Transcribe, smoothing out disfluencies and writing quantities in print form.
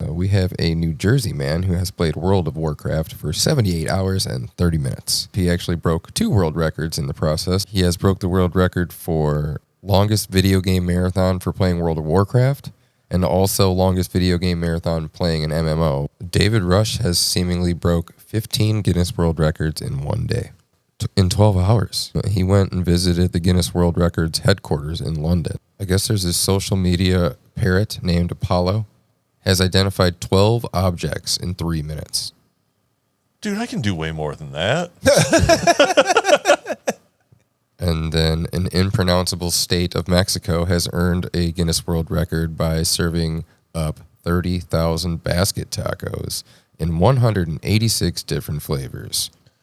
We have a New Jersey man who has played World of Warcraft for 78 hours and 30 minutes. He actually broke 2 world records in the process. He has broke the world record for longest video game marathon for playing World of Warcraft, and also longest video game marathon playing an MMO. David Rush has seemingly broke 15 Guinness World Records in one day. In 12 hours. He went and visited the Guinness World Records headquarters in London. I guess there's this social media parrot named Apollo, has identified 12 objects in 3 minutes. Dude, I can do way more than that. And then an impronounceable state of Mexico has earned a Guinness World Record by serving up 30,000 basket tacos in 186 different flavors.